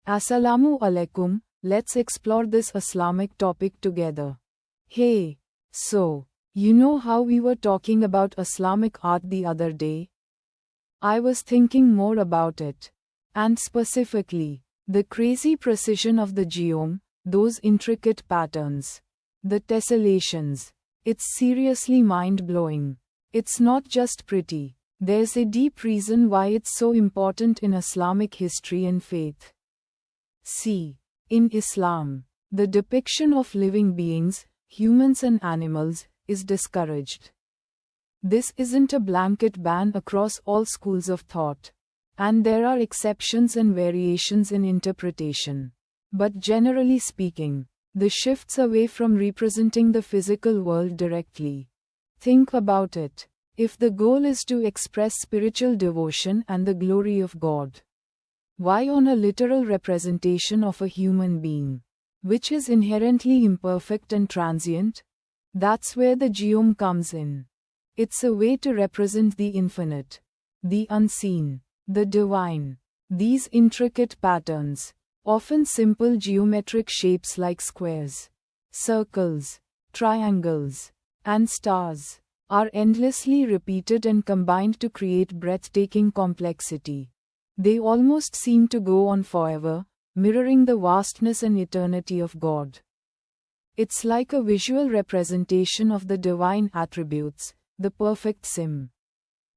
Assalamu alaikum, let's explore this Islamic topic together. Hey, so, you know how we were talking about Islamic art the other day? I was thinking more about it. And specifically, the crazy precision of the geom, those intricate patterns, the tessellations. It's seriously mind-blowing. It's not just pretty, there's a deep reason why it's so important in Islamic history and faith. See, in Islam, the depiction of living beings, humans and animals, is discouraged. This isn't a blanket ban across all schools of thought, and there are exceptions and variations in interpretation. But generally speaking, the shifts away from representing the physical world directly. Think about it. If the goal is to express spiritual devotion and the glory of God, why on a literal representation of a human being, which is inherently imperfect and transient? That's where the geom comes in. It's a way to represent the infinite, the unseen, the divine. These intricate patterns, often simple geometric shapes like squares, circles, triangles, and stars, are endlessly repeated and combined to create breathtaking complexity. They almost seem to go on forever, mirroring the vastness and eternity of God. It's like a visual representation of the divine attributes, the perfect sim.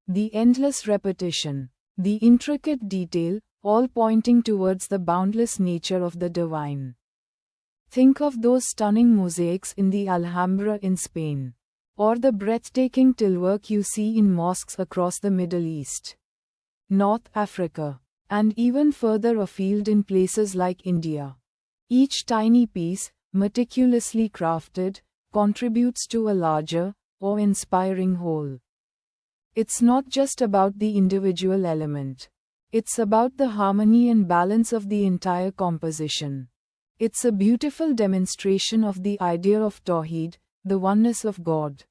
The endless repetition, the intricate detail, all pointing towards the boundless nature of the divine. Think of those stunning mosaics in the Alhambra in Spain, or the breathtaking tillwork you see in mosques across the Middle East, North Africa, and even further afield in places like India. Each tiny piece, meticulously crafted, contributes to a larger, awe-inspiring whole. It's not just about the individual element. It's about the harmony and balance of the entire composition. It's a beautiful demonstration of the idea of Tawheed, the oneness of God.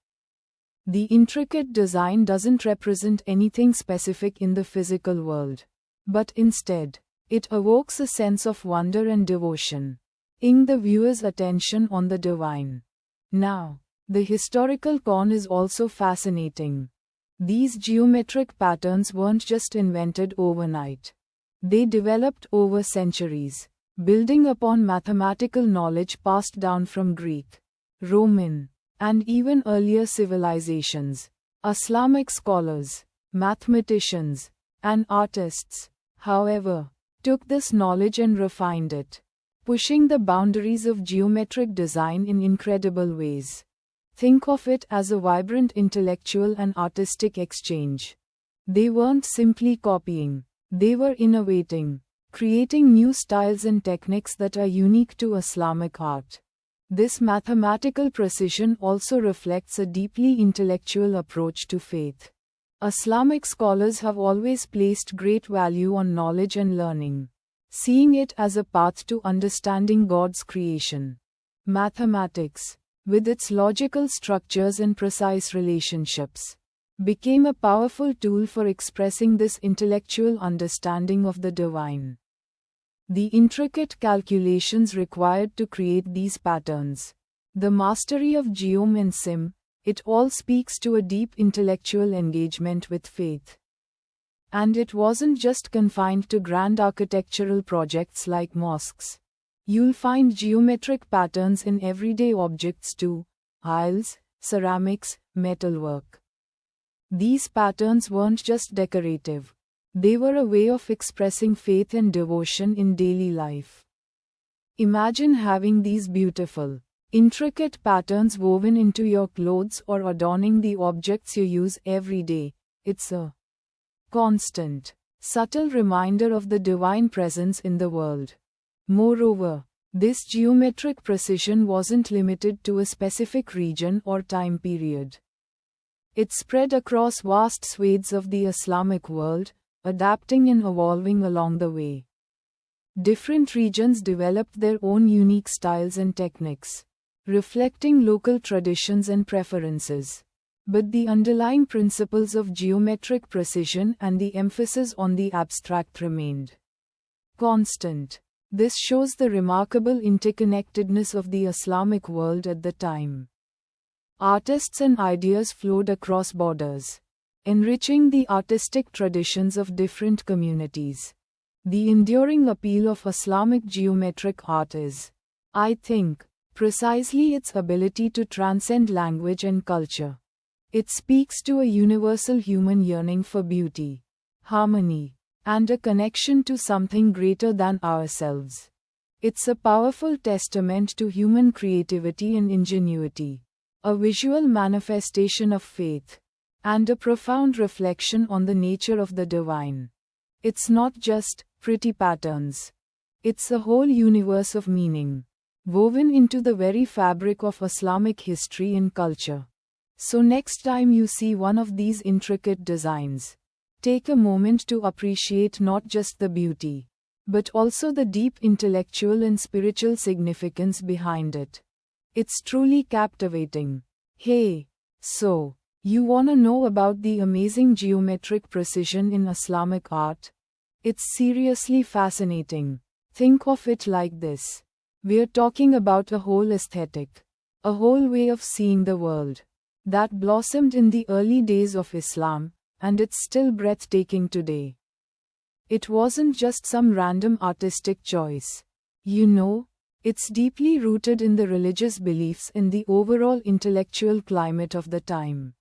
The intricate design doesn't represent anything specific in the physical world, but instead, it evokes a sense of wonder and devotion, ing the viewer's attention on the divine. Now, the historical con is also fascinating. These geometric patterns weren't just invented overnight. They developed over centuries, building upon mathematical knowledge passed down from Greek, Roman, and even earlier civilizations. Islamic scholars, mathematicians, and artists, however, took this knowledge and refined it, pushing the boundaries of geometric design in incredible ways. Think of it as a vibrant intellectual and artistic exchange. They weren't simply copying, they were innovating, creating new styles and techniques that are unique to Islamic art. This mathematical precision also reflects a deeply intellectual approach to faith. Islamic scholars have always placed great value on knowledge and learning, seeing it as a path to understanding God's creation. Mathematics, with its logical structures and precise relationships, became a powerful tool for expressing this intellectual understanding of the divine. The intricate calculations required to create these patterns, the mastery of geom and sim, it all speaks to a deep intellectual engagement with faith. And it wasn't just confined to grand architectural projects like mosques. You'll find geometric patterns in everyday objects too: tiles, ceramics, metalwork. These patterns weren't just decorative. They were a way of expressing faith and devotion in daily life. Imagine having these beautiful, intricate patterns woven into your clothes or adorning the objects you use every day. It's a constant, subtle reminder of the divine presence in the world. Moreover, this geometric precision wasn't limited to a specific region or time period. It spread across vast swathes of the Islamic world, adapting and evolving along the way. Different regions developed their own unique styles and techniques, reflecting local traditions and preferences. But the underlying principles of geometric precision and the emphasis on the abstract remained constant. This shows the remarkable interconnectedness of the Islamic world at the time. Artists and ideas flowed across borders, enriching the artistic traditions of different communities. The enduring appeal of Islamic geometric art is, I think, precisely its ability to transcend language and culture. It speaks to a universal human yearning for beauty, harmony, and a connection to something greater than ourselves. It's a powerful testament to human creativity and ingenuity, a visual manifestation of faith, and a profound reflection on the nature of the divine. It's not just pretty patterns. It's a whole universe of meaning, woven into the very fabric of Islamic history and culture. So next time you see one of these intricate designs, take a moment to appreciate not just the beauty, but also the deep intellectual and spiritual significance behind it. It's truly captivating. Hey, so, you wanna know about the amazing geometric precision in Islamic art? It's seriously fascinating. Think of it like this. We're talking about a whole aesthetic, a whole way of seeing the world, that blossomed in the early days of Islam, and it's still breathtaking today. It wasn't just some random artistic choice. It's deeply rooted in the religious beliefs and the overall intellectual climate of the time.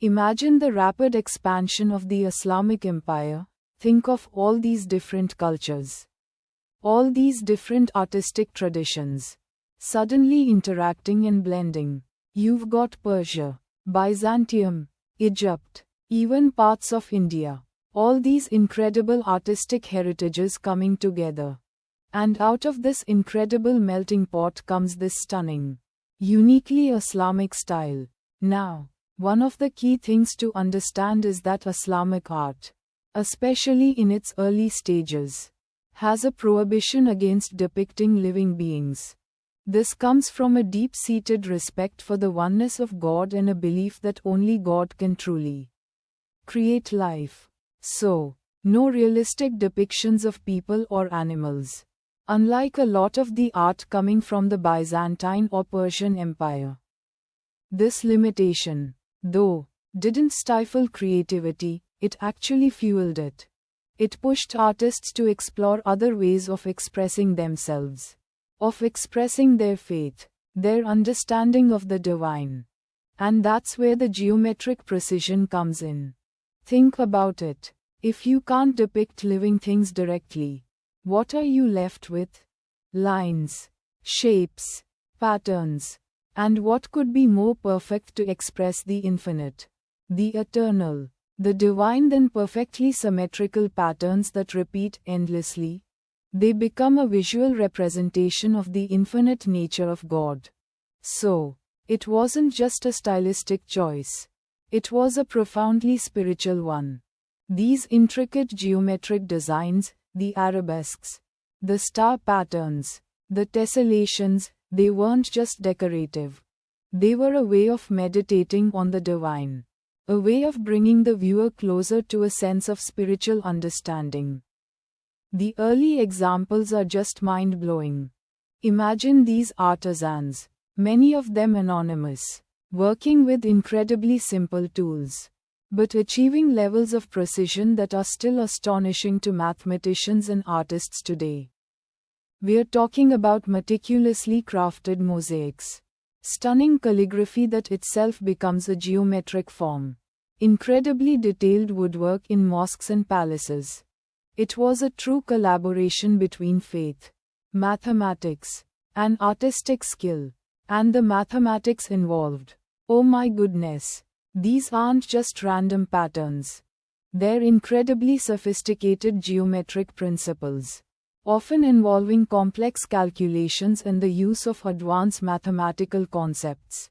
Imagine the rapid expansion of the Islamic Empire. Think of all these different cultures, all these different artistic traditions, suddenly interacting and blending. You've got Persia, Byzantium, Egypt, even parts of India. All these incredible artistic heritages coming together. And out of this incredible melting pot comes this stunning, uniquely Islamic style. Now, one of the key things to understand is that Islamic art, especially in its early stages, has a prohibition against depicting living beings. This comes from a deep-seated respect for the oneness of God and a belief that only God can truly create life. So, no realistic depictions of people or animals, unlike a lot of the art coming from the Byzantine or Persian Empire. This limitation, though, didn't stifle creativity, it actually fueled it. It pushed artists to explore other ways of expressing themselves, of expressing their faith, their understanding of the divine. And that's where the geometric precision comes in. Think about it. If you can't depict living things directly, what are you left with? Lines, shapes, patterns. And what could be more perfect to express the infinite, the eternal, the divine than perfectly symmetrical patterns that repeat endlessly? They become a visual representation of the infinite nature of God. So, it wasn't just a stylistic choice. It was a profoundly spiritual one. These intricate geometric designs, the arabesques, the star patterns, the tessellations, they weren't just decorative. They were a way of meditating on the divine, a way of bringing the viewer closer to a sense of spiritual understanding. The early examples are just mind-blowing. Imagine these artisans, many of them anonymous, working with incredibly simple tools, but achieving levels of precision that are still astonishing to mathematicians and artists today. We're talking about meticulously crafted mosaics, stunning calligraphy that itself becomes a geometric form, incredibly detailed woodwork in mosques and palaces. It was a true collaboration between faith, mathematics, and artistic skill, and the mathematics involved. Oh my goodness, these aren't just random patterns. They're incredibly sophisticated geometric principles, often involving complex calculations and the use of advanced mathematical concepts.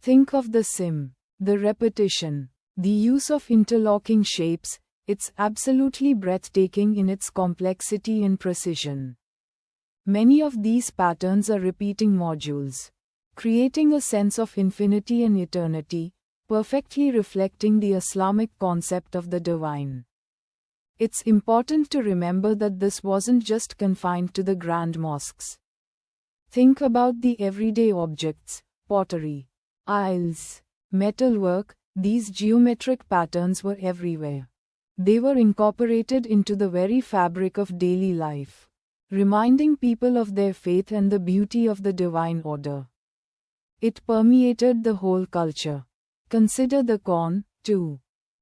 Think of the repetition, the use of interlocking shapes. It's absolutely breathtaking in its complexity and precision. Many of these patterns are repeating modules, creating a sense of infinity and eternity, perfectly reflecting the Islamic concept of the divine. It's important to remember that this wasn't just confined to the grand mosques. Think about the everyday objects, pottery, tiles, metalwork. These geometric patterns were everywhere. They were incorporated into the very fabric of daily life, reminding people of their faith and the beauty of the divine order. It permeated the whole culture. Consider the Quran, too.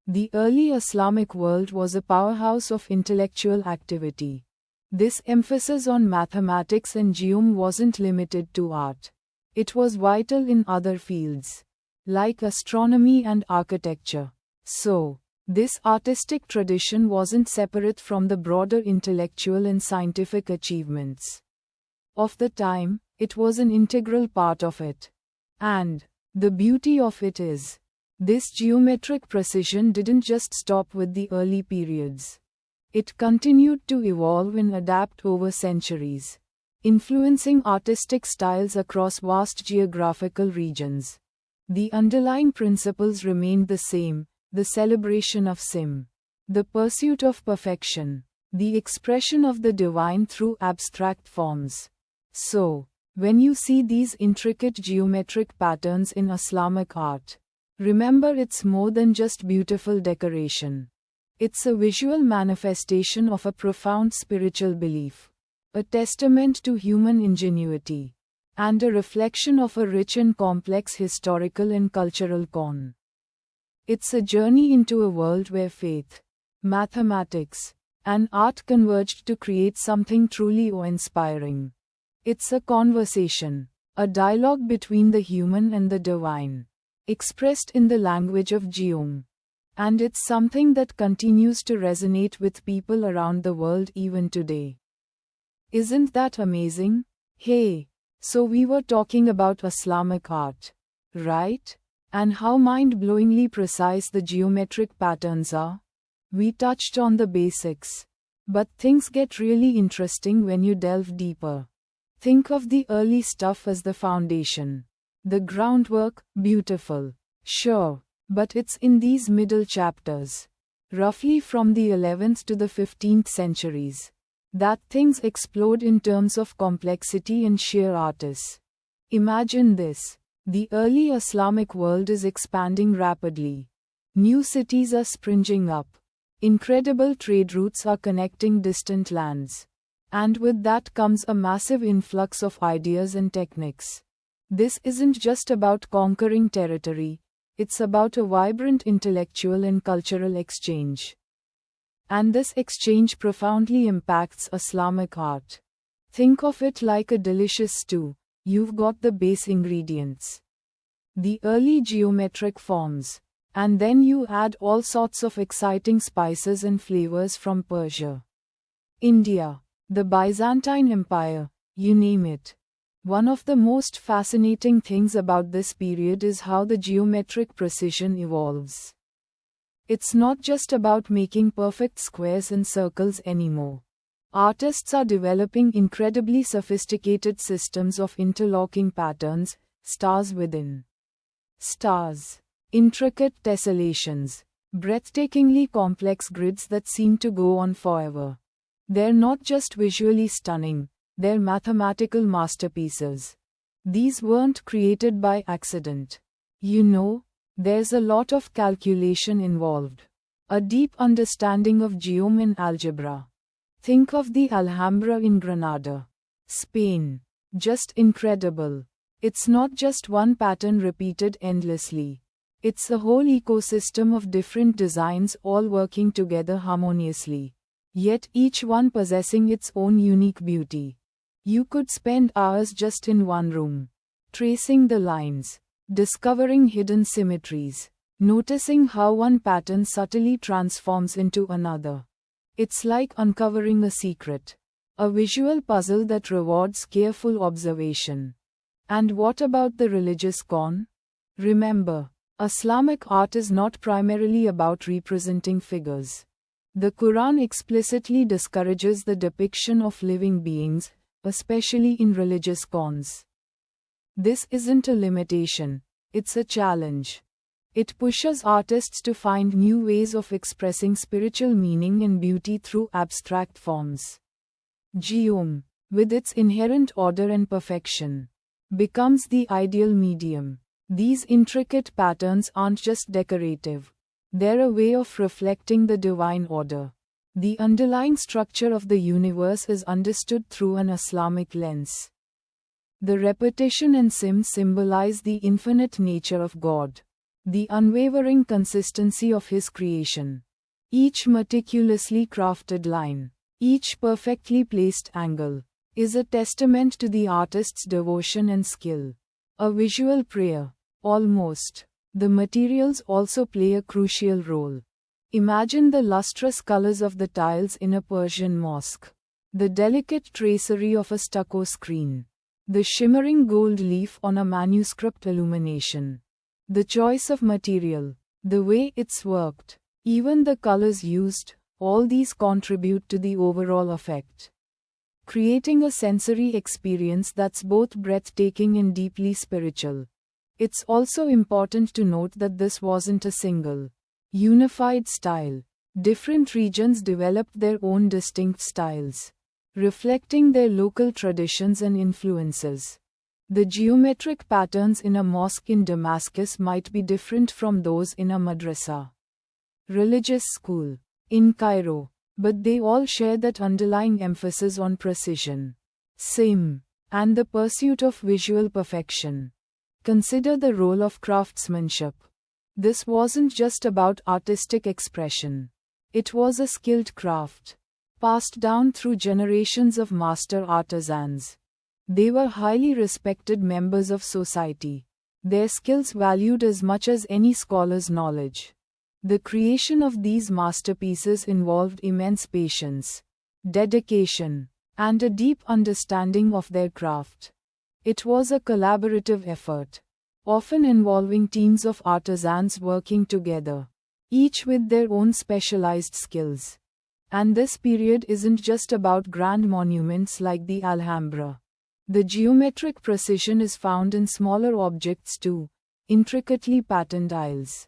The early Islamic world was a powerhouse of intellectual activity. This emphasis on mathematics and geom wasn't limited to art. It was vital in other fields, like astronomy and architecture. So, this artistic tradition wasn't separate from the broader intellectual and scientific achievements of the time, it was an integral part of it. And the beauty of it is, this geometric precision didn't just stop with the early periods. It continued to evolve and adapt over centuries, influencing artistic styles across vast geographical regions. The underlying principles remained the same: the celebration of Sim, the pursuit of perfection, the expression of the divine through abstract forms. So, when you see these intricate geometric patterns in Islamic art, remember it's more than just beautiful decoration. It's a visual manifestation of a profound spiritual belief, a testament to human ingenuity, and a reflection of a rich and complex historical and cultural con. It's a journey into a world where faith, mathematics, and art converged to create something truly awe-inspiring. It's a conversation, a dialogue between the human and the divine, expressed in the language of geom. And it's something that continues to resonate with people around the world even today. Isn't that amazing? Hey, so we were talking about Islamic art, right? And how mind-blowingly precise the geometric patterns are. We touched on the basics. But things get really interesting when you delve deeper. Think of the early stuff as the foundation. The groundwork, beautiful. Sure. But it's in these middle chapters, roughly from the 11th to the 15th centuries, that things explode in terms of complexity and sheer artists. Imagine this. The early Islamic world is expanding rapidly. New cities are springing up. Incredible trade routes are connecting distant lands. And with that comes a massive influx of ideas and techniques. This isn't just about conquering territory. It's about a vibrant intellectual and cultural exchange. And this exchange profoundly impacts Islamic art. Think of it like a delicious stew. You've got the base ingredients, the early geometric forms, and then you add all sorts of exciting spices and flavors from Persia, India, the Byzantine Empire, you name it. One of the most fascinating things about this period is how the geometric precision evolves. It's not just about making perfect squares and circles anymore. Artists are developing incredibly sophisticated systems of interlocking patterns, stars within stars, intricate tessellations, breathtakingly complex grids that seem to go on forever. They're not just visually stunning. They're mathematical masterpieces. These weren't created by accident. You know, there's a lot of calculation involved. A deep understanding of geom and algebra. Think of the Alhambra in Granada, Spain. Just incredible. It's not just one pattern repeated endlessly. It's a whole ecosystem of different designs all working together harmoniously, yet each one possessing its own unique beauty. You could spend hours just in one room, tracing the lines, discovering hidden symmetries, noticing how one pattern subtly transforms into another. It's like uncovering a secret, a visual puzzle that rewards careful observation. And what about the religious con? Remember, Islamic art is not primarily about representing figures. The Quran explicitly discourages the depiction of living beings, especially in religious cons. This isn't a limitation, it's a challenge. It pushes artists to find new ways of expressing spiritual meaning and beauty through abstract forms. Geom, with its inherent order and perfection, becomes the ideal medium. These intricate patterns aren't just decorative. They're a way of reflecting the divine order. The underlying structure of the universe is understood through an Islamic lens. The repetition and symbolize the infinite nature of God, the unwavering consistency of His creation. Each meticulously crafted line, each perfectly placed angle, is a testament to the artist's devotion and skill. A visual prayer, almost. The materials also play a crucial role. Imagine the lustrous colors of the tiles in a Persian mosque, the delicate tracery of a stucco screen, the shimmering gold leaf on a manuscript illumination. The choice of material, the way it's worked, even the colors used, all these contribute to the overall effect, creating a sensory experience that's both breathtaking and deeply spiritual. It's also important to note that this wasn't a single, unified style. Different regions developed their own distinct styles, reflecting their local traditions and influences. The geometric patterns in a mosque in Damascus might be different from those in a madrasa, religious school, in Cairo, but they all share that underlying emphasis on precision, and the pursuit of visual perfection. Consider the role of craftsmanship. This wasn't just about artistic expression. It was a skilled craft, passed down through generations of master artisans. They were highly respected members of society, their skills valued as much as any scholar's knowledge. The creation of these masterpieces involved immense patience, dedication, and a deep understanding of their craft. It was a collaborative effort, often involving teams of artisans working together, each with their own specialized skills. And this period isn't just about grand monuments like the Alhambra. The geometric precision is found in smaller objects too, intricately patterned tiles,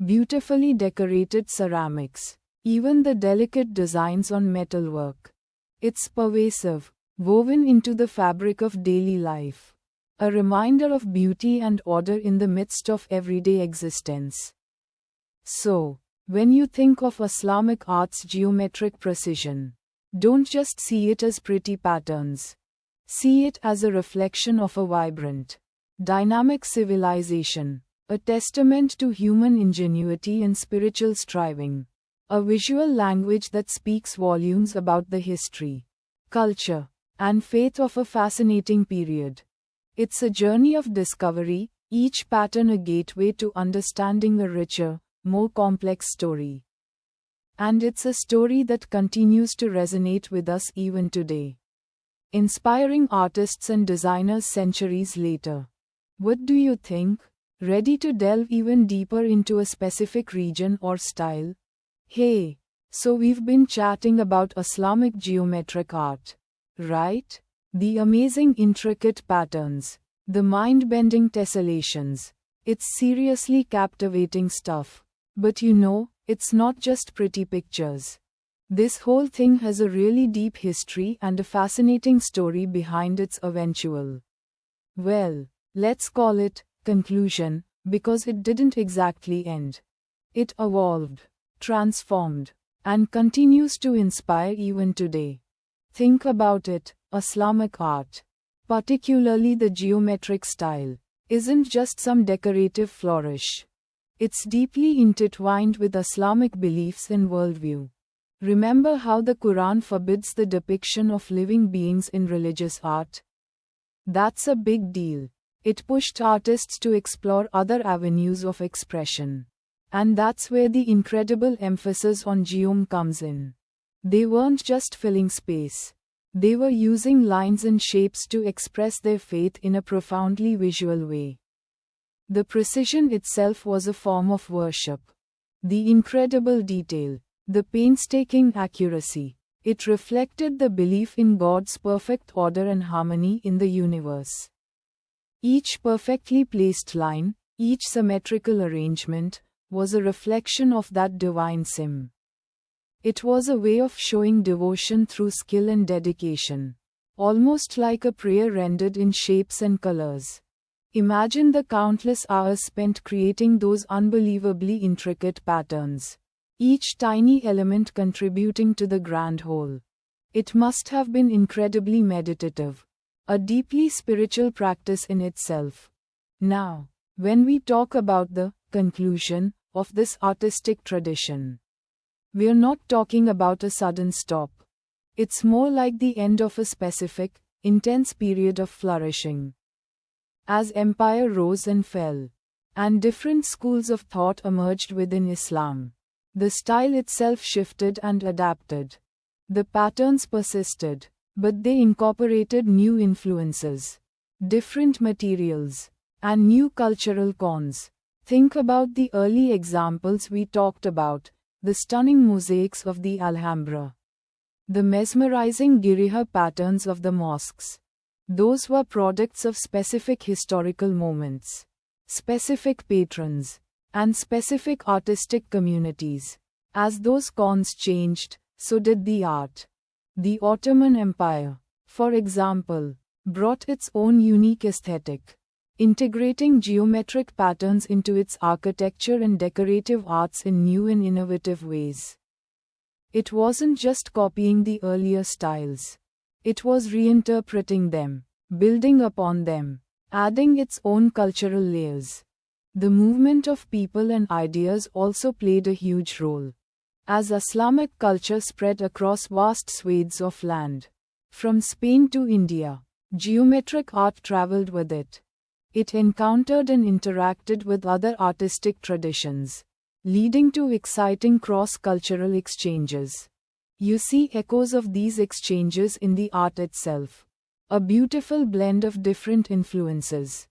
beautifully decorated ceramics, even the delicate designs on metalwork. It's pervasive, woven into the fabric of daily life, a reminder of beauty and order in the midst of everyday existence. So, when you think of Islamic art's geometric precision, don't just see it as pretty patterns. See it as a reflection of a vibrant, dynamic civilization, a testament to human ingenuity and spiritual striving, a visual language that speaks volumes about the history, culture, and faith of a fascinating period. It's a journey of discovery, each pattern a gateway to understanding a richer, more complex story. And it's a story that continues to resonate with us even today, inspiring artists and designers centuries later. What do you think? Ready to delve even deeper into a specific region or style? Hey, so we've been chatting about Islamic geometric art, right? The amazing intricate patterns, the mind-bending tessellations. It's seriously captivating stuff. But it's not just pretty pictures. This whole thing has a really deep history and a fascinating story behind its eventual, well, let's call it, conclusion, because it didn't exactly end. It evolved, transformed, and continues to inspire even today. Think about it, Islamic art, particularly the geometric style, isn't just some decorative flourish. It's deeply intertwined with Islamic beliefs and worldview. Remember how the Quran forbids the depiction of living beings in religious art? That's a big deal. It pushed artists to explore other avenues of expression. And that's where the incredible emphasis on geom comes in. They weren't just filling space. They were using lines and shapes to express their faith in a profoundly visual way. The precision itself was a form of worship. The incredible detail, the painstaking accuracy, it reflected the belief in God's perfect order and harmony in the universe. Each perfectly placed line, Each symmetrical arrangement was a reflection of that divine sim. It was a way of showing devotion through skill and dedication, almost like a prayer rendered in shapes and colors. Imagine the countless hours spent creating those unbelievably intricate patterns, each tiny element contributing to the grand whole. It must have been incredibly meditative, a deeply spiritual practice in itself. Now, when we talk about the conclusion of this artistic tradition, we're not talking about a sudden stop. It's more like the end of a specific, intense period of flourishing. As empire rose and fell, and different schools of thought emerged within Islam, the style itself shifted and adapted. The patterns persisted, but they incorporated new influences, different materials, and new cultural cons. Think about the early examples we talked about, the stunning mosaics of the Alhambra, the mesmerizing girija patterns of the mosques. Those were products of specific historical moments, specific patrons, and specific artistic communities. As those cons changed, so did the art. The Ottoman Empire, for example, brought its own unique aesthetic, integrating geometric patterns into its architecture and decorative arts in new and innovative ways. It wasn't just copying the earlier styles. It was reinterpreting them, building upon them, adding its own cultural layers. The movement of people and ideas also played a huge role. As Islamic culture spread across vast swathes of land, from Spain to India, geometric art traveled with it. It encountered and interacted with other artistic traditions, leading to exciting cross-cultural exchanges. You see echoes of these exchanges in the art itself, a beautiful blend of different influences.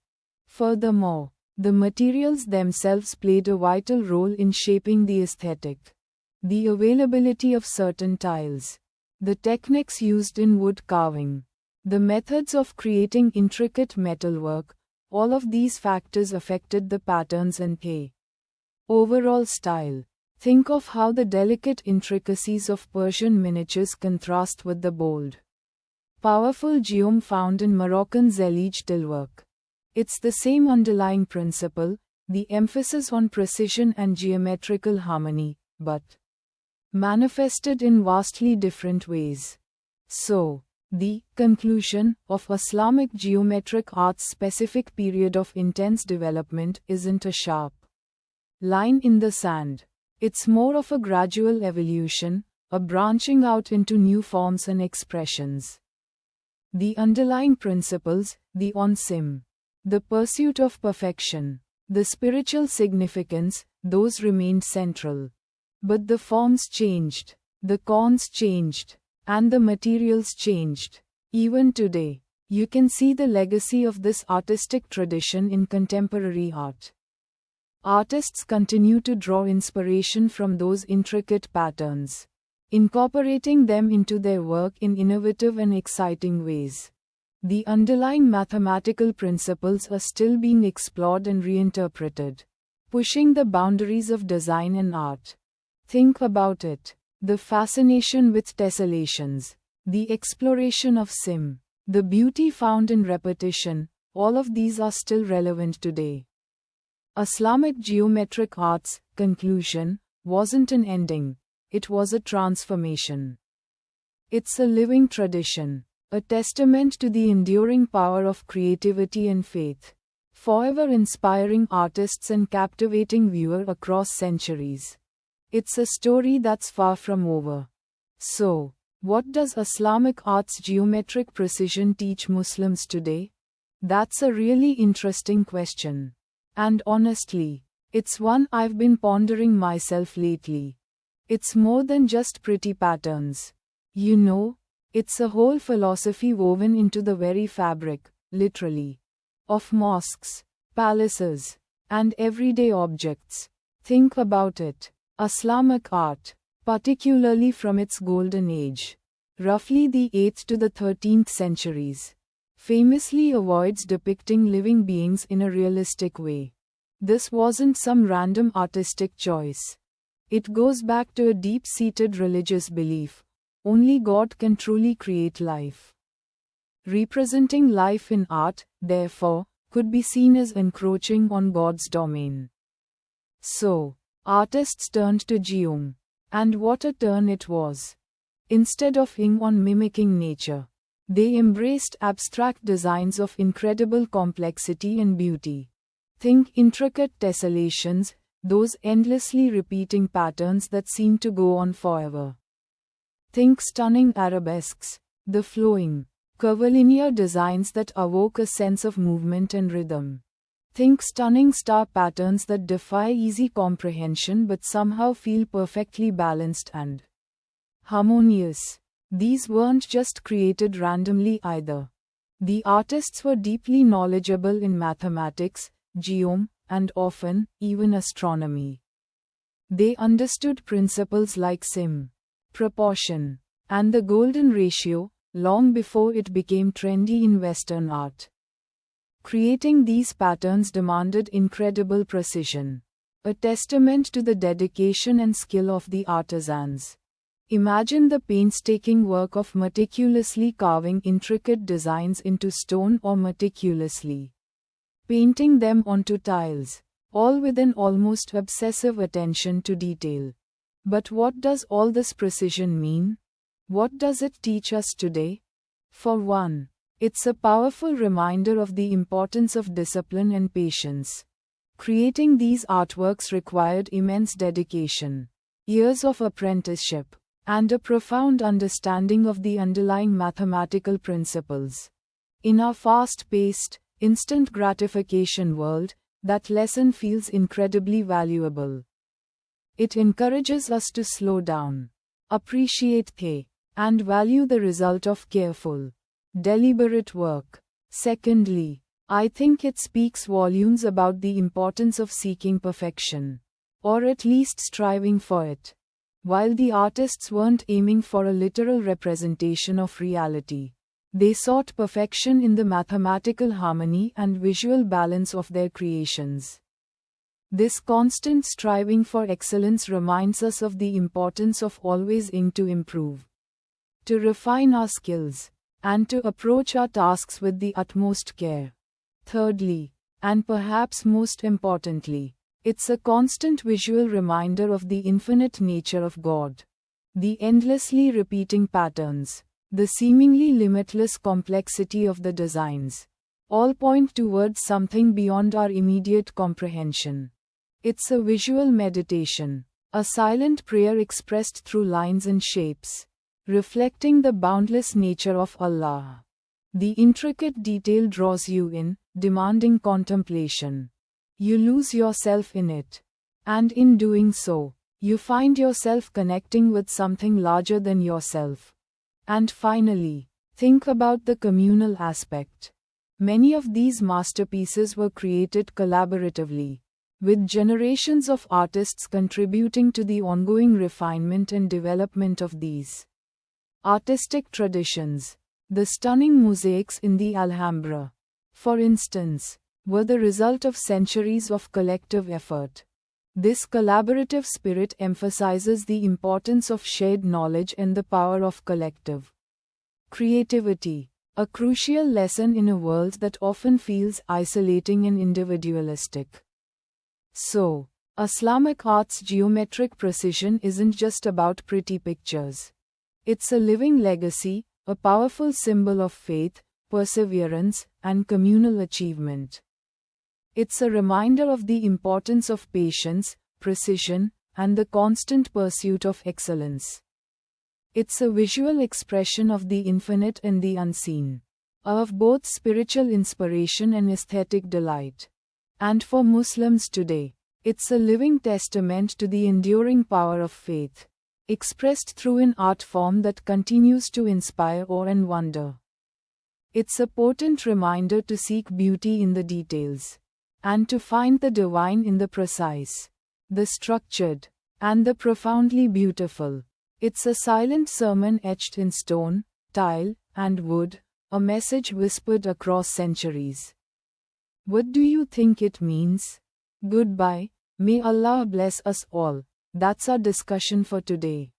Furthermore, the materials themselves played a vital role in shaping the aesthetic. The availability of certain tiles, the techniques used in wood carving, the methods of creating intricate metalwork, all of these factors affected the patterns and overall style. Think of how the delicate intricacies of Persian miniatures contrast with the bold, powerful geom found in Moroccan zellige tillwork. It's the same underlying principle, the emphasis on precision and geometrical harmony, but manifested in vastly different ways. So, the conclusion of Islamic geometric art's specific period of intense development isn't a sharp line in the sand. It's more of a gradual evolution, a branching out into new forms and expressions. The underlying principles, the onsim, the pursuit of perfection, the spiritual significance, those remained central. But the forms changed, the cons changed, and the materials changed. Even today, you can see the legacy of this artistic tradition in contemporary art. Artists continue to draw inspiration from those intricate patterns, incorporating them into their work in innovative and exciting ways. The underlying mathematical principles are still being explored and reinterpreted, pushing the boundaries of design and art. Think about it. The fascination with tessellations, the exploration of sim, the beauty found in repetition, all of these are still relevant today. Islamic geometric art's conclusion wasn't an ending, it was a transformation. It's a living tradition, a testament to the enduring power of creativity and faith, forever inspiring artists and captivating viewers across centuries. It's a story that's far from over. So, what does Islamic art's geometric precision teach Muslims today? That's a really interesting question. And honestly, it's one I've been pondering myself lately. It's more than just pretty patterns. You know, it's a whole philosophy woven into the very fabric, literally, of mosques, palaces, and everyday objects. Think about it. Islamic art, particularly from its golden age, roughly the 8th to the 13th centuries, famously avoids depicting living beings in a realistic way. This wasn't some random artistic choice. It goes back to a deep-seated religious belief. Only God can truly create life. Representing life in art, therefore, could be seen as encroaching on God's domain. So, artists turned to geom. And what a turn it was. Instead of ing on mimicking nature, they embraced abstract designs of incredible complexity and beauty. Think intricate tessellations, those endlessly repeating patterns that seem to go on forever. Think stunning arabesques, the flowing, curvilinear designs that evoke a sense of movement and rhythm. Think stunning star patterns that defy easy comprehension but somehow feel perfectly balanced and harmonious. These weren't just created randomly either. The artists were deeply knowledgeable in mathematics, geom, and often, even astronomy. They understood principles like proportion, and the golden ratio, long before it became trendy in Western art. Creating these patterns demanded incredible precision, a testament to the dedication and skill of the artisans. Imagine the painstaking work of meticulously carving intricate designs into stone or meticulously painting them onto tiles, all with an almost obsessive attention to detail. But what does all this precision mean? What does it teach us today? For one, it's a powerful reminder of the importance of discipline and patience. Creating these artworks required immense dedication, years of apprenticeship, and a profound understanding of the underlying mathematical principles. In our fast-paced, instant gratification world, that lesson feels incredibly valuable. It encourages us to slow down, appreciate and value the result of careful, deliberate work. Secondly, I think it speaks volumes about the importance of seeking perfection, or at least striving for it. While the artists weren't aiming for a literal representation of reality, they sought perfection in the mathematical harmony and visual balance of their creations. This constant striving for excellence reminds us of the importance of always aiming to improve, to refine our skills, and to approach our tasks with the utmost care. Thirdly, and perhaps most importantly, it's a constant visual reminder of the infinite nature of God. The endlessly repeating patterns, the seemingly limitless complexity of the designs, all point towards something beyond our immediate comprehension. It's a visual meditation, a silent prayer expressed through lines and shapes, reflecting the boundless nature of Allah. The intricate detail draws you in, demanding contemplation. You lose yourself in it. And in doing so, you find yourself connecting with something larger than yourself. And finally, think about the communal aspect. Many of these masterpieces were created collaboratively, with generations of artists contributing to the ongoing refinement and development of these artistic traditions. The stunning mosaics in the Alhambra, for instance, were the result of centuries of collective effort. This collaborative spirit emphasizes the importance of shared knowledge and the power of collective creativity, a crucial lesson in a world that often feels isolating and individualistic. So, Islamic art's geometric precision isn't just about pretty pictures. It's a living legacy, a powerful symbol of faith, perseverance, and communal achievement. It's a reminder of the importance of patience, precision, and the constant pursuit of excellence. It's a visual expression of the infinite and the unseen, of both spiritual inspiration and aesthetic delight. And for Muslims today, it's a living testament to the enduring power of faith, expressed through an art form that continues to inspire awe and wonder. It's a potent reminder to seek beauty in the details, and to find the divine in the precise, the structured, and the profoundly beautiful. It's a silent sermon etched in stone, tile, and wood, a message whispered across centuries. What do you think it means? Goodbye, may Allah bless us all. That's our discussion for today.